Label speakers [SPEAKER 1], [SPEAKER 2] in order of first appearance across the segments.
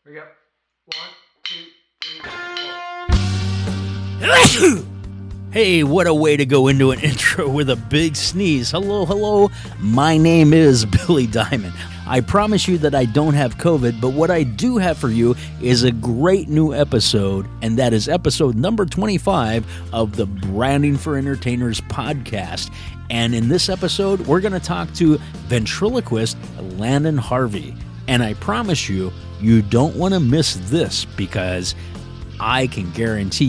[SPEAKER 1] Here we go. 1, 2, 3, 4.
[SPEAKER 2] Hey, what a way to go into an intro with a big sneeze. Hello, hello. My name is Billy Diamond. I promise you that I don't have COVID, but what I do have for you is a great new episode, and that is episode number 25 of the Branding for Entertainers podcast. And in this episode, we're going to talk to ventriloquist Landon Harvey. And I promise you, you don't want to miss this because I can guarantee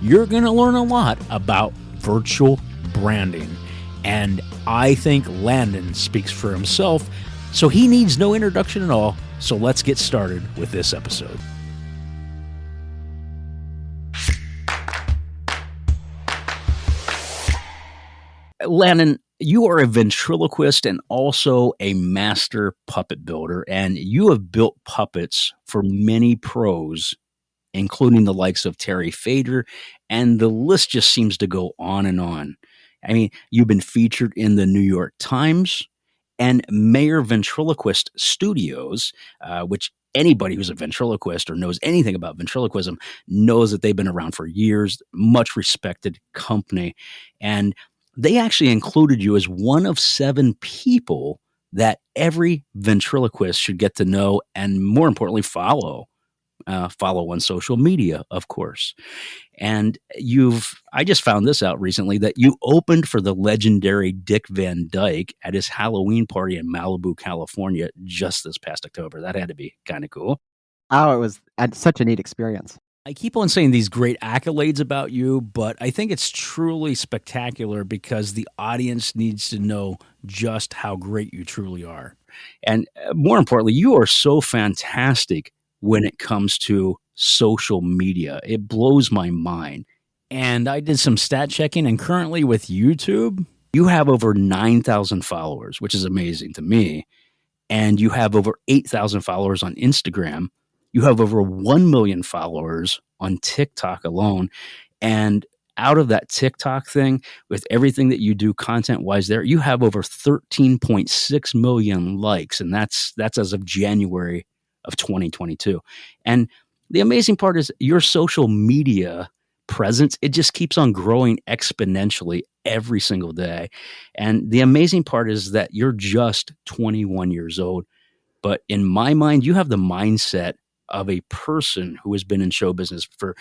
[SPEAKER 2] you're going to learn a lot about virtual branding. And I think Landon speaks for himself, so he needs no introduction at all. So let's get started with this episode. Landon, you are a ventriloquist and also a master puppet builder, and you have built puppets for many pros, including the likes of Terry Fader, and the list just seems to go on and on. I mean, you've been featured in the New York Times and Mayor Ventriloquist Studios, which anybody who's a ventriloquist or knows anything about ventriloquism knows that they've been around for years, much respected company. And they actually included you as one of 7 people that every ventriloquist should get to know and, more importantly, follow on social media, of course. And I just found this out recently that you opened for the legendary Dick Van Dyke at his Halloween party in Malibu, California, just this past October. That had to be kind of cool.
[SPEAKER 3] Oh, it was such a neat experience.
[SPEAKER 2] I keep on saying these great accolades about you, but I think it's truly spectacular because the audience needs to know just how great you truly are. And more importantly, you are so fantastic when it comes to social media. It blows my mind. And I did some stat checking, and currently with YouTube, you have over 9,000 followers, which is amazing to me. And you have over 8,000 followers on Instagram. You have over 1 million followers on TikTok alone. And out of that TikTok thing, with everything that you do content-wise there, you have over 13.6 million likes. And that's as of January of 2022. And the amazing part is your social media presence, it just keeps on growing exponentially every single day. And the amazing part is that you're just 21 years old. But in my mind, you have the mindset of a person who has been in show business for,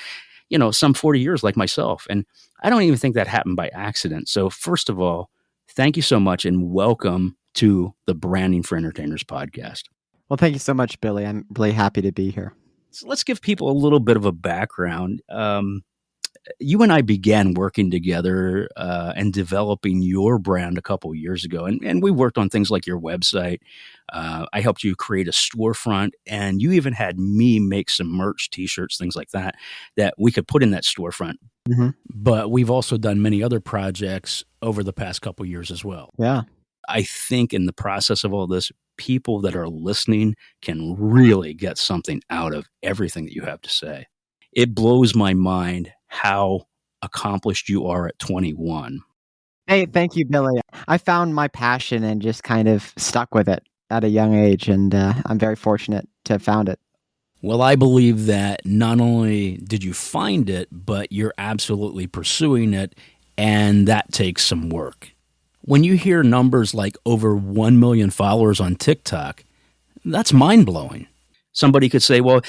[SPEAKER 2] some 40 years like myself. And I don't even think that happened by accident. So first of all, thank you so much and welcome to the Branding for Entertainers podcast.
[SPEAKER 3] Well, thank you so much, Billy. I'm really happy to be here.
[SPEAKER 2] So let's give people a little bit of a background. You and I began working together and developing your brand a couple of years ago. And we worked on things like your website. I helped you create a storefront, and you even had me make some merch, T-shirts, things like that we could put in that storefront.
[SPEAKER 3] Mm-hmm.
[SPEAKER 2] But we've also done many other projects over the past couple of years as well.
[SPEAKER 3] Yeah.
[SPEAKER 2] I think in the process of all this, people that are listening can really get something out of everything that you have to say. It blows my mind how accomplished you are at 21.
[SPEAKER 3] Hey, thank you, Billy. I found my passion and just kind of stuck with it at a young age, and I'm very fortunate to have found it.
[SPEAKER 2] Well, I believe that not only did you find it, but you're absolutely pursuing it, and that takes some work. When you hear numbers like over 1 million followers on TikTok, that's mind-blowing. Somebody could say, well,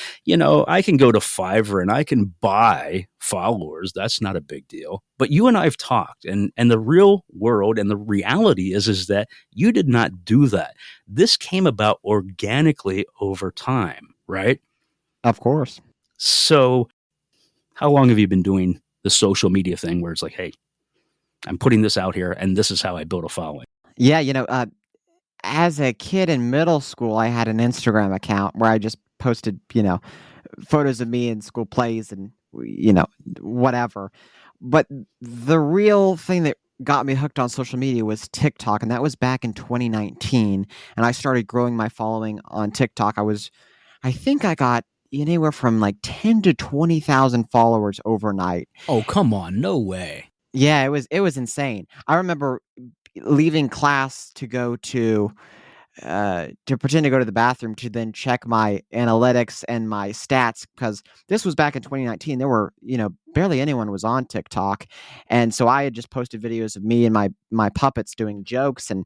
[SPEAKER 2] I can go to Fiverr and I can buy followers. That's not a big deal. But you and I have talked, and the real world and the reality is that you did not do that. This came about organically over time, right?
[SPEAKER 3] Of course.
[SPEAKER 2] So how long have you been doing the social media thing where it's like, hey, I'm putting this out here and this is how I build a following?
[SPEAKER 3] Yeah, as a kid in middle school, I had an Instagram account where I just posted, photos of me in school plays and, whatever. But the real thing that got me hooked on social media was TikTok, and that was back in 2019. And I started growing my following on TikTok. I think I got anywhere from like 10 to 20,000 followers overnight.
[SPEAKER 2] Oh, come on. No way.
[SPEAKER 3] Yeah, it was insane. I remember leaving class to go to to pretend to go to the bathroom to then check my analytics and my stats, because this was back in 2019. There were, barely anyone was on TikTok, and so I had just posted videos of me and my puppets doing jokes, and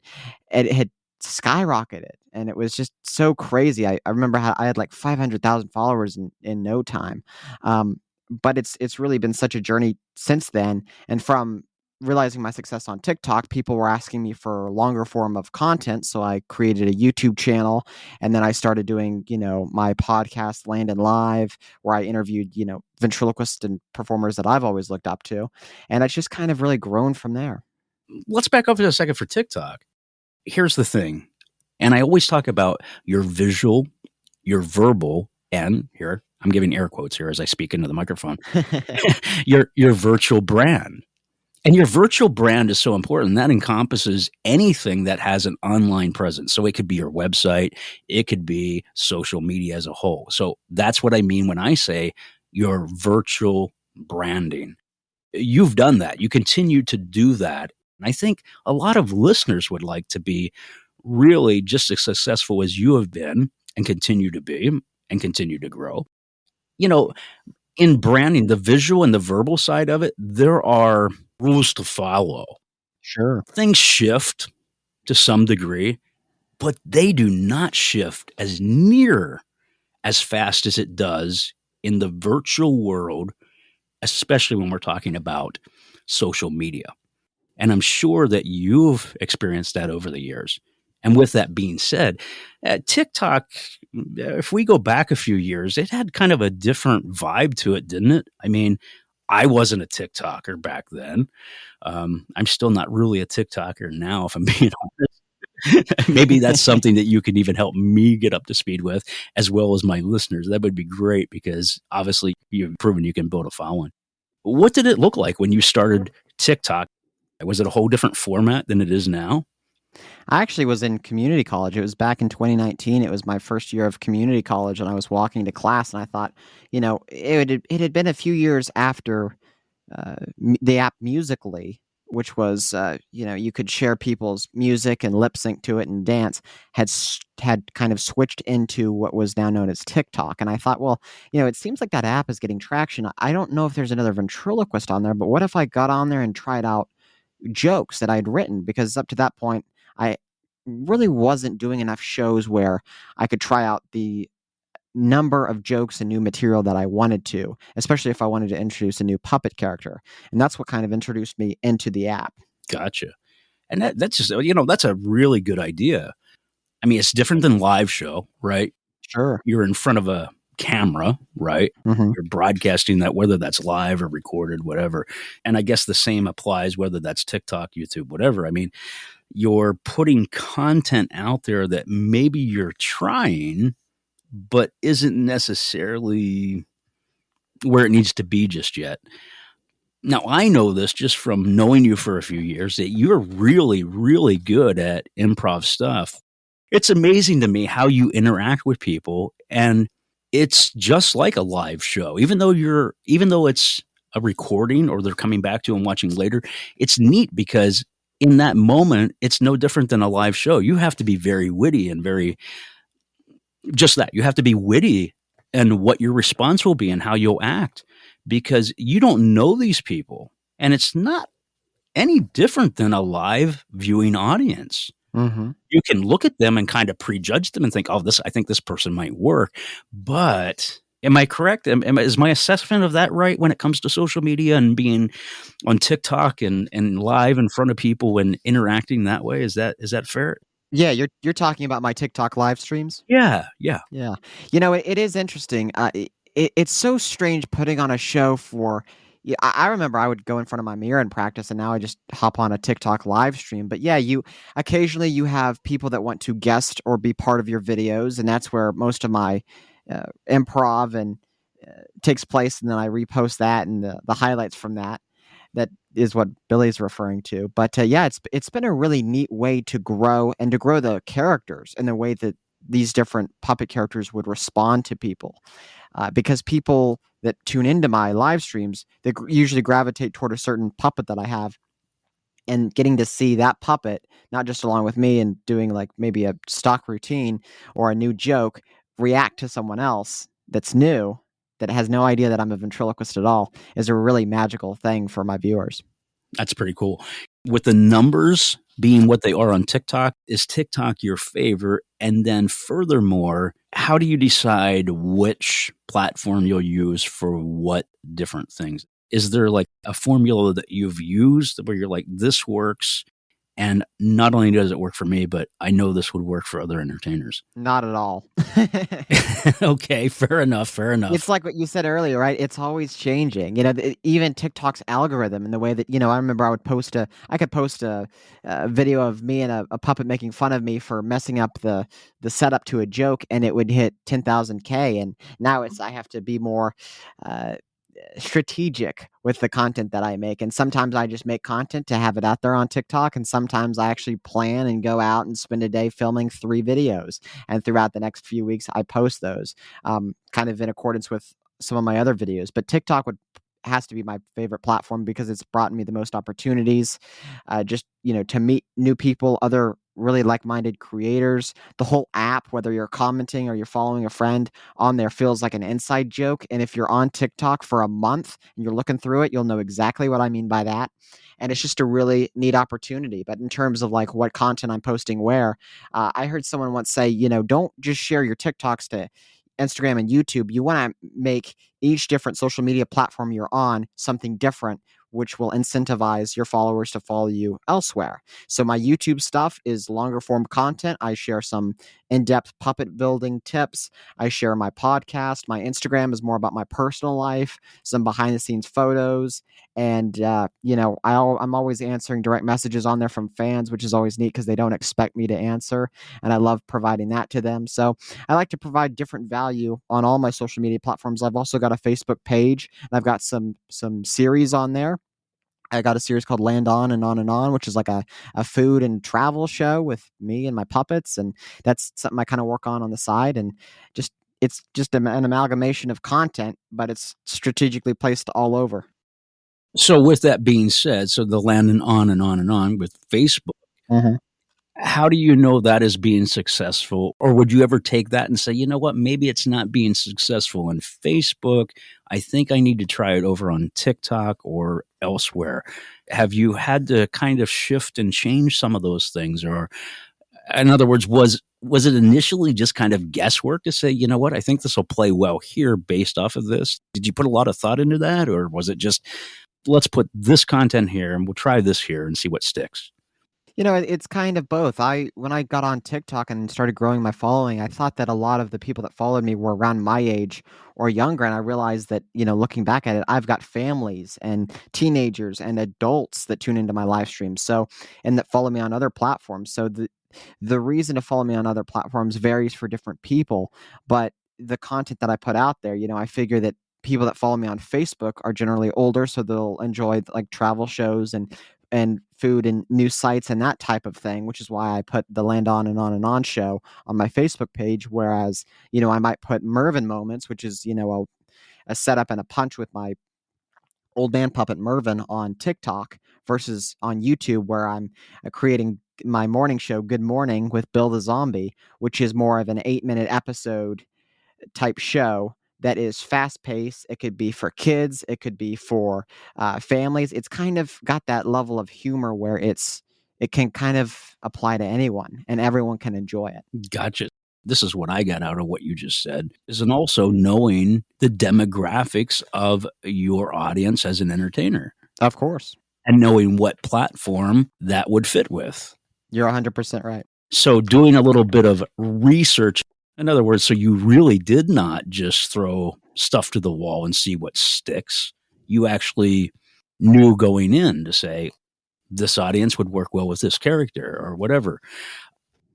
[SPEAKER 3] it had skyrocketed, and it was just so crazy. I remember how I had like 500,000 followers in no time. But it's really been such a journey since then, and from realizing my success on TikTok, people were asking me for longer form of content. So I created a YouTube channel, and then I started doing, my podcast, Landon Live, where I interviewed, ventriloquists and performers that I've always looked up to. And it's just kind of really grown from there.
[SPEAKER 2] Let's back up for a second for TikTok. Here's the thing. And I always talk about your visual, your verbal, and here, I'm giving air quotes here as I speak into the microphone, your virtual brand. And your virtual brand is so important. That encompasses anything that has an online presence. So it could be your website. It could be social media as a whole. So that's what I mean when I say your virtual branding. You've done that. You continue to do that. And I think a lot of listeners would like to be really just as successful as you have been and continue to be and continue to grow. In branding, the visual and the verbal side of it, there are rules to follow.
[SPEAKER 3] Sure.
[SPEAKER 2] Things shift to some degree, but they do not shift as near as fast as it does in the virtual world, especially when we're talking about social media. And I'm sure that you've experienced that over the years. And with that being said, TikTok, if we go back a few years, it had kind of a different vibe to it, didn't it? I mean, I wasn't a TikToker back then. I'm still not really a TikToker now, if I'm being honest. Maybe that's something that you can even help me get up to speed with, as well as my listeners. That would be great because obviously you've proven you can build a following. What did it look like when you started TikTok? Was it a whole different format than it is now?
[SPEAKER 3] I actually was in community college. It was back in 2019. It was my first year of community college, and I was walking to class, and I thought, it had been a few years after the app Musically, which was, you could share people's music and lip sync to it and dance, had kind of switched into what was now known as TikTok. And I thought, well, it seems like that app is getting traction. I don't know if there's another ventriloquist on there, but what if I got on there and tried out jokes that I'd written? Because up to that point, I really wasn't doing enough shows where I could try out the number of jokes and new material that I wanted to, especially if I wanted to introduce a new puppet character. And that's what kind of introduced me into the app.
[SPEAKER 2] Gotcha. And that's just, that's a really good idea. I mean, it's different than live show, right?
[SPEAKER 3] Sure.
[SPEAKER 2] You're in front of a camera, right?
[SPEAKER 3] Mm-hmm.
[SPEAKER 2] You're broadcasting that, whether that's live or recorded, whatever. And I guess the same applies whether that's TikTok, YouTube, whatever. I mean, you're putting content out there that maybe you're trying, but isn't necessarily where it needs to be just yet. Now, I know this just from knowing you for a few years, that you're really, really good at improv stuff. It's amazing to me how you interact with people, and it's just like a live show. Even though it's a recording or they're coming back to and watching later, it's neat because in that moment, it's no different than a live show. You have to be very witty and just that. You have to be witty and what your response will be and how you'll act, because you don't know these people. And it's not any different than a live viewing audience.
[SPEAKER 3] Mm-hmm.
[SPEAKER 2] You can look at them and kind of prejudge them and think, I think this person might work. But am I correct? Is my assessment of that right when it comes to social media and being on TikTok and live in front of people and interacting that way? Is that fair?
[SPEAKER 3] Yeah, you're talking about my TikTok live streams?
[SPEAKER 2] Yeah.
[SPEAKER 3] It is interesting. It's so strange putting on a show for. Yeah, I remember I would go in front of my mirror and practice, and now I just hop on a TikTok live stream. But yeah, occasionally you have people that want to guest or be part of your videos, and that's where most of my improv and takes place, and then I repost that and the highlights from that. That is what Billy's referring to. But yeah, it's been a really neat way to grow the characters in the way that these different puppet characters would respond to people. Because people that tune into my live streams, they usually gravitate toward a certain puppet that I have. and getting to see that puppet, not just along with me and doing like maybe a stock routine or a new joke, react to someone else that's new, that has no idea that I'm a ventriloquist at all, is a really magical thing for my viewers.
[SPEAKER 2] That's pretty cool. With the numbers being what they are on TikTok, is TikTok your favorite? And then furthermore, how do you decide which platform you'll use for what different things? Is there like a formula that you've used where you're like, this works? And not only does it work for me, but I know this would work for other entertainers.
[SPEAKER 3] Not at all.
[SPEAKER 2] Okay, fair enough.
[SPEAKER 3] It's like what you said earlier, right? It's always changing. Even TikTok's algorithm and the way that, I remember I could post a video of me and a puppet making fun of me for messing up the setup to a joke, and it would hit 10,000K. And now I have to be more strategic with the content that I make. And sometimes I just make content to have it out there on TikTok. And sometimes I actually plan and go out and spend a day filming 3 videos. And throughout the next few weeks, I post those kind of in accordance with some of my other videos. But TikTok has to be my favorite platform because it's brought me the most opportunities, just, to meet new people, other really like-minded creators. The whole app, whether you're commenting or you're following a friend on there, feels like an inside joke. And if you're on TikTok for a month and you're looking through it, you'll know exactly what I mean by that. And it's just a really neat opportunity. But in terms of like what content I'm posting where, I heard someone once say, don't just share your TikToks to Instagram and YouTube. You want to make each different social media platform you're on something different, which will incentivize your followers to follow you elsewhere. So my YouTube stuff is longer form content. I share some in-depth puppet building tips. I share my podcast. My Instagram is more about my personal life, some behind the scenes photos. And, I'm always answering direct messages on there from fans, which is always neat because they don't expect me to answer. And I love providing that to them. So I like to provide different value on all my social media platforms. I've also got a Facebook page, and I've got some series on there. I got a series called Landon and On, which is like a food and travel show with me and my puppets. And that's something I kind of work on the side. And it's just an amalgamation of content, but it's strategically placed all over.
[SPEAKER 2] So with that being said, so the Landon On with Facebook,
[SPEAKER 3] Mm-hmm.
[SPEAKER 2] how do you know that is being successful? Or would you ever take that and say, you know what, maybe it's not being successful on Facebook. I think I need to try it over on TikTok or elsewhere. Have you had to kind of shift and change some of those things? Or in other words, was it initially just kind of guesswork to say, you know what, I think this will play well here based off of this? Did you put a lot of thought into that? Or was it just, let's put this content here and we'll try this here and see what sticks?
[SPEAKER 3] It's kind of both. When I got on TikTok and started growing my following, I thought that a lot of the people that followed me were around my age or younger. And I realized that, looking back at it, I've got families and teenagers and adults that tune into my live streams. So, and that follow me on other platforms. So the reason to follow me on other platforms varies for different people, but the content that I put out there, I figure that people that follow me on Facebook are generally older, so they'll enjoy like travel shows and food and news sites and that type of thing, which is why I put the Landon and On show on my Facebook page. Whereas, I might put Mervin Moments, which is, a setup and a punch with my old man puppet Mervin on TikTok versus on YouTube, where I'm creating my morning show, Good Morning with Bill the Zombie, which is more of an 8-minute episode type show that is fast paced. It could be for kids. It could be for families. It's kind of got that level of humor where it can kind of apply to anyone and everyone can enjoy it.
[SPEAKER 2] Gotcha. This is what I got out of what you just said, is and also knowing the demographics of your audience as an entertainer
[SPEAKER 3] Of course.
[SPEAKER 2] and knowing what platform that would fit with.
[SPEAKER 3] You're 100% right.
[SPEAKER 2] So doing a little bit of research, in other words, so you really did not just throw stuff to the wall and see what sticks. You actually knew going in to say, this audience would work well with this character or whatever.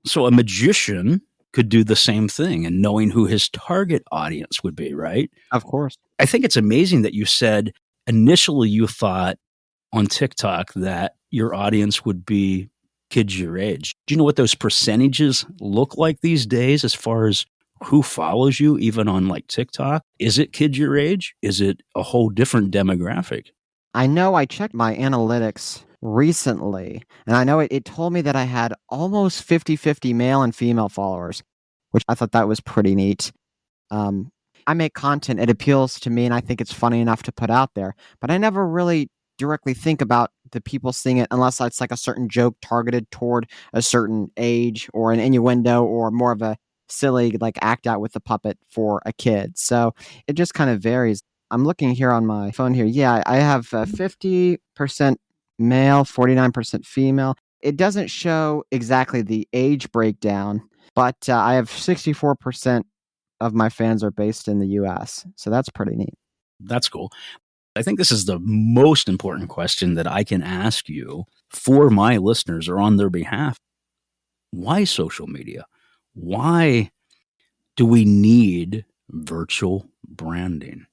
[SPEAKER 2] So a magician could do the same thing and knowing who his target audience would be, right?
[SPEAKER 3] Of course.
[SPEAKER 2] I think it's amazing that you said initially you thought on TikTok that your audience would be kids your age. Do you know what those percentages look like these days as far as who follows you, even on like TikTok? Is it kids your age? Is it a whole different demographic?
[SPEAKER 3] I know I checked my analytics recently, and I know it told me that I had almost 50-50 male and female followers, which I thought that was pretty neat. Um, I make content, it appeals to me, and I think it's funny enough to put out there, but I never really directly think about the people seeing it unless it's like a certain joke targeted toward a certain age or an innuendo or more of a silly like act out with the puppet for a kid. So it just kind of varies. I'm looking here on my phone here. Yeah, I have 50% male, 49% female. It doesn't show exactly the age breakdown, but I have 64% of my fans are based in the US. So that's pretty neat.
[SPEAKER 2] That's cool. I think this is the most important question that I can ask you for my listeners or on their behalf. Why social media? Why do we need virtual branding?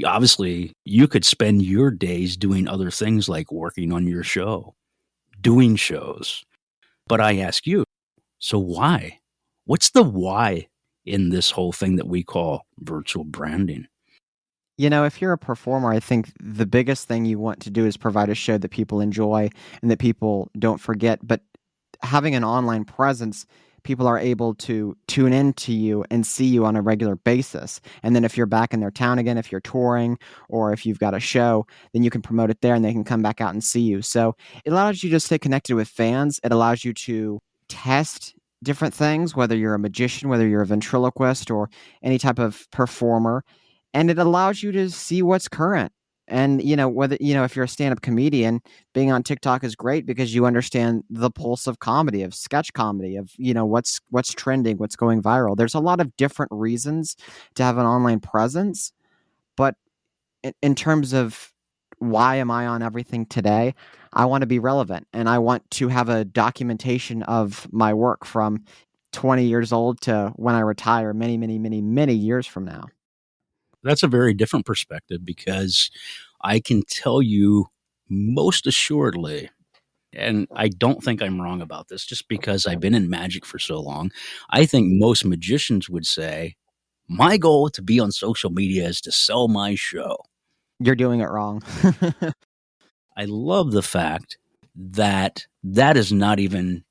[SPEAKER 2] Obviously, you could spend your days doing other things like working on your show, doing shows. But I ask you, so why? What's the why in this whole thing that we call virtual branding?
[SPEAKER 3] If you're a performer, I think the biggest thing you want to do is provide a show that people enjoy and that people don't forget. But having an online presence, people are able to tune into you and see you on a regular basis. And then if you're back in their town again, if you're touring or if you've got a show, then you can promote it there and they can come back out and see you. So it allows you to stay connected with fans. It allows you to test different things, whether you're a magician, whether you're a ventriloquist or any type of performer. And it allows you to see what's current. And whether if you're a stand-up comedian, being on TikTok is great because you understand the pulse of comedy, of sketch comedy, of what's trending, what's going viral. There's a lot of different reasons to have an online presence, but in terms of why am I on everything today, I want to be relevant and I want to have a documentation of my work from 20 years old to when I retire many, many, many, many years from now.
[SPEAKER 2] That's a very different perspective because I can tell you most assuredly, and I don't think I'm wrong about this just because I've been in magic for so long. I think most magicians would say, my goal to be on social media is to sell my show.
[SPEAKER 3] You're doing it wrong.
[SPEAKER 2] I love the fact that that is not even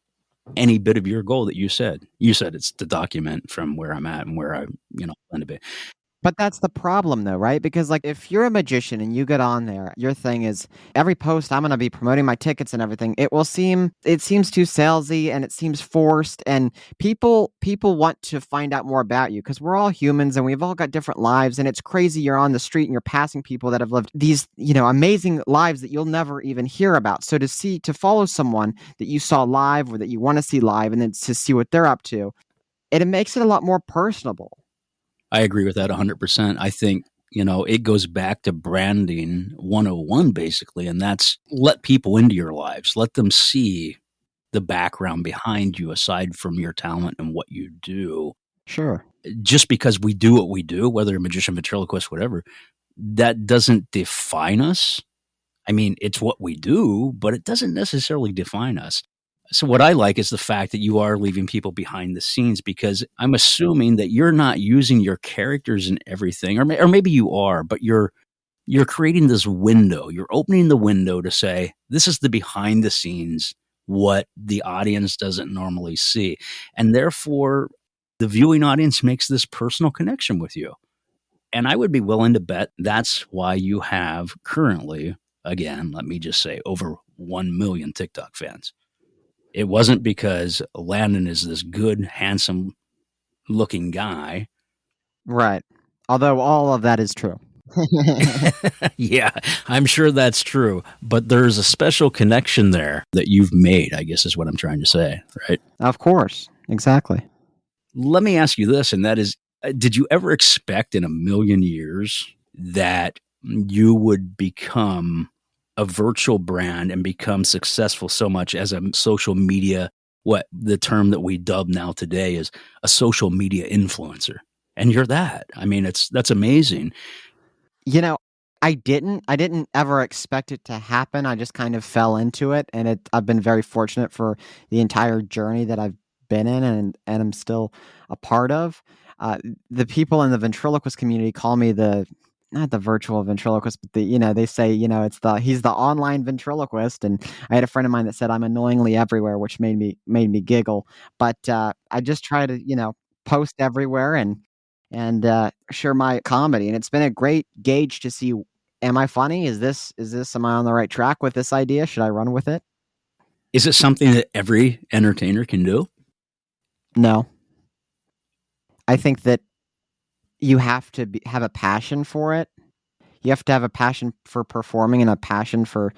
[SPEAKER 2] any bit of your goal that you said. You said it's to document from where I'm at and where I, plan to be.
[SPEAKER 3] But that's the problem though, right? Because like if you're a magician and you get on there, your thing is every post I'm going to be promoting my tickets and everything. It seems too salesy and it seems forced and people want to find out more about you because we're all humans and we've all got different lives and it's crazy you're on the street and you're passing people that have lived these, amazing lives that you'll never even hear about. So to follow someone that you saw live or that you want to see live and then to see what they're up to, it makes it a lot more personable.
[SPEAKER 2] I agree with that 100%. I think, it goes back to branding 101 basically, and that's let people into your lives. Let them see the background behind you aside from your talent and what you do.
[SPEAKER 3] Sure.
[SPEAKER 2] Just because we do what we do, whether a magician, ventriloquist, whatever, that doesn't define us. I mean, it's what we do, but it doesn't necessarily define us. So what I like is the fact that you are leaving people behind the scenes because I'm assuming that you're not using your characters and everything, or maybe you are, but you're creating this window. You're opening the window to say, this is the behind the scenes, what the audience doesn't normally see. And therefore, the viewing audience makes this personal connection with you. And I would be willing to bet that's why you have currently, again, let me just say, over 1 million TikTok fans. It wasn't because Landon is this good, handsome looking guy.
[SPEAKER 3] Right. Although all of that is true.
[SPEAKER 2] Yeah, I'm sure that's true. But there's a special connection there that you've made, I guess is what I'm trying to say, right?
[SPEAKER 3] Of course. Exactly.
[SPEAKER 2] Let me ask you this, and that is, did you ever expect in a million years that you would become a virtual brand and become successful so much as a social media, what the term that we dub now today is a social media influencer? And you're that. I mean, that's amazing.
[SPEAKER 3] I didn't ever expect it to happen. I just kind of fell into it and I've been very fortunate for the entire journey that I've been in and I'm still a part of. The people in the ventriloquist community call me the not the virtual ventriloquist, but they say, he's the online ventriloquist. And I had a friend of mine that said I'm annoyingly everywhere, which made me giggle. But I just try to, post everywhere and share my comedy. And it's been a great gauge to see, am I funny? Am I on the right track with this idea? Should I run with it?
[SPEAKER 2] Is it something that every entertainer can do?
[SPEAKER 3] No. I think that you have to have a passion for it. You have to have a passion for performing and a passion for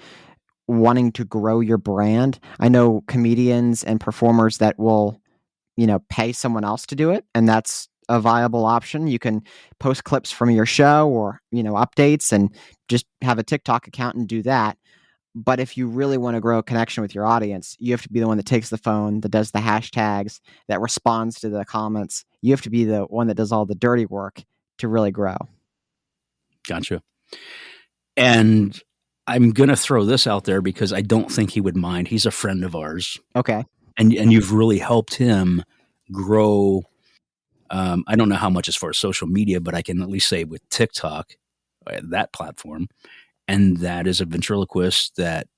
[SPEAKER 3] wanting to grow your brand. I know comedians and performers that will, pay someone else to do it, and that's a viable option. You can post clips from your show or, updates and just have a TikTok account and do that. But if you really want to grow a connection with your audience, you have to be the one that takes the phone, that does the hashtags, that responds to the comments. You have to be the one that does all the dirty work to really grow.
[SPEAKER 2] Gotcha. And I'm going to throw this out there because I don't think he would mind. He's a friend of ours.
[SPEAKER 3] Okay.
[SPEAKER 2] And you've really helped him grow. I don't know how much as far as social media, but I can at least say with TikTok, that platform. And that is a ventriloquist that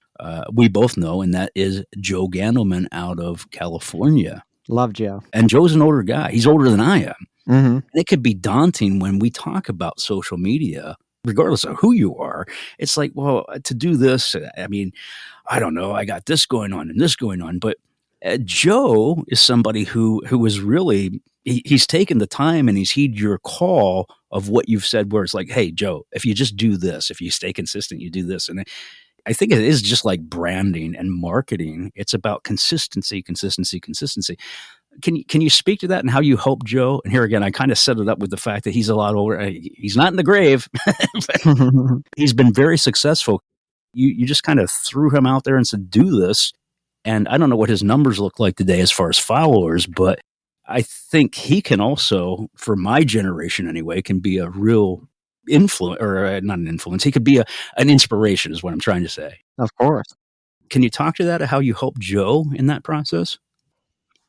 [SPEAKER 2] we both know, and that is Joe Gandelman out of California.
[SPEAKER 3] Love Joe.
[SPEAKER 2] And Joe's an older guy. He's older than I am.
[SPEAKER 3] Mm-hmm.
[SPEAKER 2] And it could be daunting when we talk about social media, regardless of who you are. It's like, well, to do this, I mean, I don't know. I got this going on and this going on. But Joe is somebody who is really, he's taken the time and he's heeded your call of what you've said, where it's like, hey, Joe, if you just do this, if you stay consistent, you do this. And I think it is just like branding and marketing. It's about consistency. Can you speak to that and how you help Joe? And here again, I kind of set it up with the fact that he's a lot older. He's not in the grave. He's been very successful. You just kind of threw him out there and said, do this. And I don't know what his numbers look like today as far as followers, but I think he can also, for my generation anyway, can be a real influence, or not an influence. He could be an inspiration is what I'm trying to say.
[SPEAKER 3] Of course.
[SPEAKER 2] Can you talk to that, how you helped Joe in that process?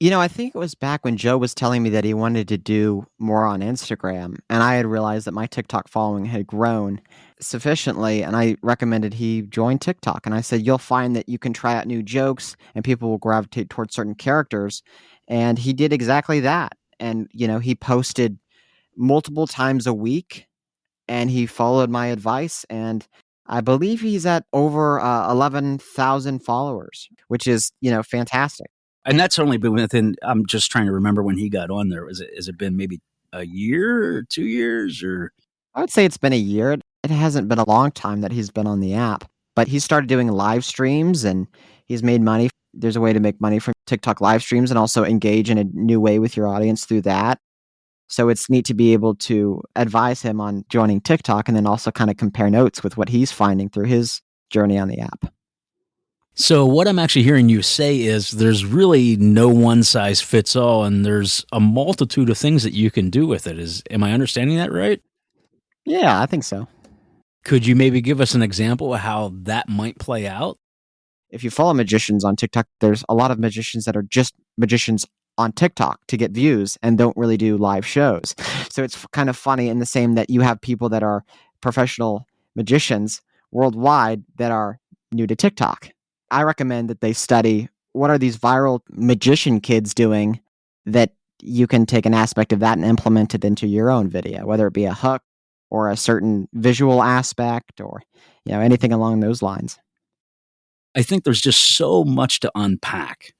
[SPEAKER 3] I think it was back when Joe was telling me that he wanted to do more on Instagram, and I had realized that my TikTok following had grown sufficiently, and I recommended he join TikTok. And I said, you'll find that you can try out new jokes and people will gravitate towards certain characters. And he did exactly that. And, he posted multiple times a week and he followed my advice. And I believe he's at over 11,000 followers, which is, fantastic.
[SPEAKER 2] And that's only been within, I'm just trying to remember when he got on there. Has it been maybe a year or 2 years or?
[SPEAKER 3] I would say it's been a year. It hasn't been a long time that he's been on the app, but he started doing live streams and he's made money. There's a way to make money from TikTok live streams and also engage in a new way with your audience through that. So it's neat to be able to advise him on joining TikTok and then also kind of compare notes with what he's finding through his journey on the app.
[SPEAKER 2] So what I'm actually hearing you say is there's really no one size fits all, and there's a multitude of things that you can do with it. Am I understanding that right?
[SPEAKER 3] Yeah, I think so.
[SPEAKER 2] Could you maybe give us an example of how that might play out?
[SPEAKER 3] If you follow magicians on TikTok, there's a lot of magicians that are just magicians on TikTok to get views and don't really do live shows. So it's kind of funny in the same that you have people that are professional magicians worldwide that are new to TikTok. I recommend that they study what are these viral magician kids doing that you can take an aspect of that and implement it into your own video, whether it be a hook or a certain visual aspect or anything along those lines.
[SPEAKER 2] I think there's just so much to unpack,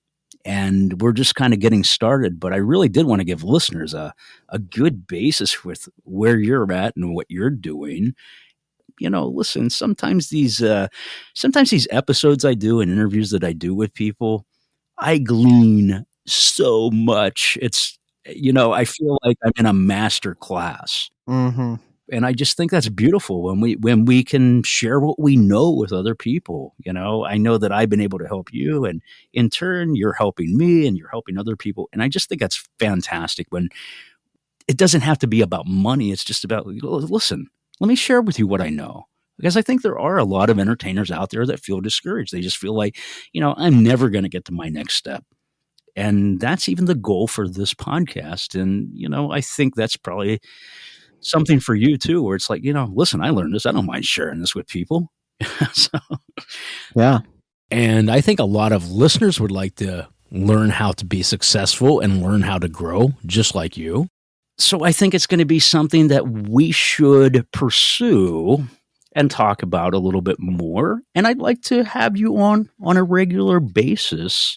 [SPEAKER 2] and we're just kind of getting started. But I really did want to give listeners a good basis with where you're at and what you're doing. Listen, sometimes these episodes I do and interviews that I do with people, I glean so much. It's, I feel like I'm in a master class.
[SPEAKER 3] Mm-hmm.
[SPEAKER 2] And I just think that's beautiful when we can share what we know with other people. I know that I've been able to help you, and in turn, you're helping me and you're helping other people. And I just think that's fantastic when it doesn't have to be about money. It's just about, listen, let me share with you what I know. Because I think there are a lot of entertainers out there that feel discouraged. They just feel like, I'm never going to get to my next step. And that's even the goal for this podcast. And, I think that's probably something for you too, where it's like, listen, I learned this. I don't mind sharing this with people. So,
[SPEAKER 3] Yeah.
[SPEAKER 2] and I think a lot of listeners would like to learn how to be successful and learn how to grow just like you. So I think it's going to be something that we should pursue and talk about a little bit more. And I'd like to have you on a regular basis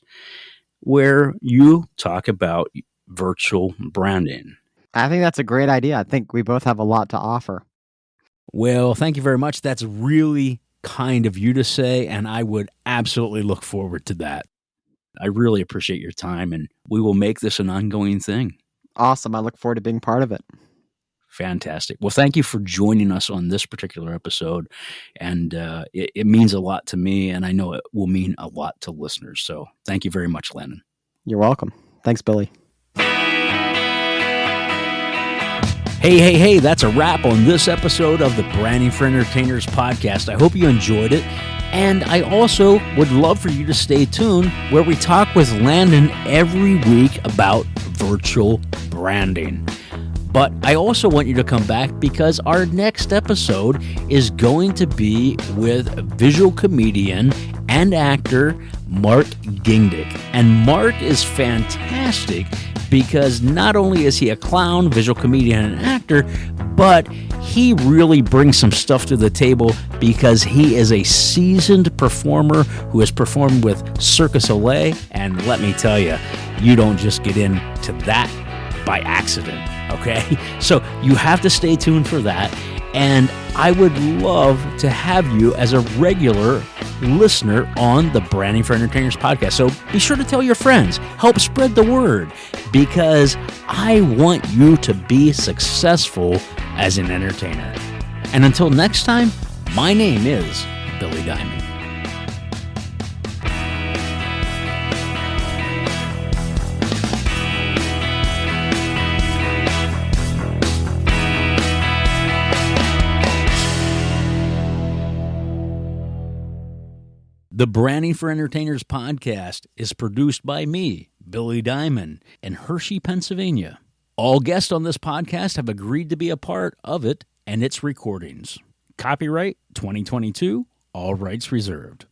[SPEAKER 2] where you talk about virtual branding.
[SPEAKER 3] I think that's a great idea. I think we both have a lot to offer.
[SPEAKER 2] Well, thank you very much. That's really kind of you to say, and I would absolutely look forward to that. I really appreciate your time, and we will make this an ongoing thing.
[SPEAKER 3] Awesome. I look forward to being part of it.
[SPEAKER 2] Fantastic. Well, thank you for joining us on this particular episode, and it means a lot to me, and I know it will mean a lot to listeners. So thank you very much, Landon.
[SPEAKER 3] You're welcome. Thanks, Billy.
[SPEAKER 2] Hey, that's a wrap on this episode of the Branding for Entertainers podcast. I hope you enjoyed it. And I also would love for you to stay tuned where we talk with Landon every week about virtual branding. But I also want you to come back because our next episode is going to be with visual comedian and actor Mark Gingdick. And Mark is fantastic because not only is he a clown, visual comedian, and actor, but he really brings some stuff to the table because he is a seasoned performer who has performed with Cirque du Soleil. And let me tell you, you don't just get into that by accident, okay? So you have to stay tuned for that. And I would love to have you as a regular listener on the Branding for Entertainers podcast. So be sure to tell your friends, help spread the word, because I want you to be successful as an entertainer. And until next time, my name is Billy Diamond. The Branding for Entertainers podcast is produced by me, Billy Diamond, in Hershey, Pennsylvania. All guests on this podcast have agreed to be a part of it and its recordings. Copyright 2022, all rights reserved.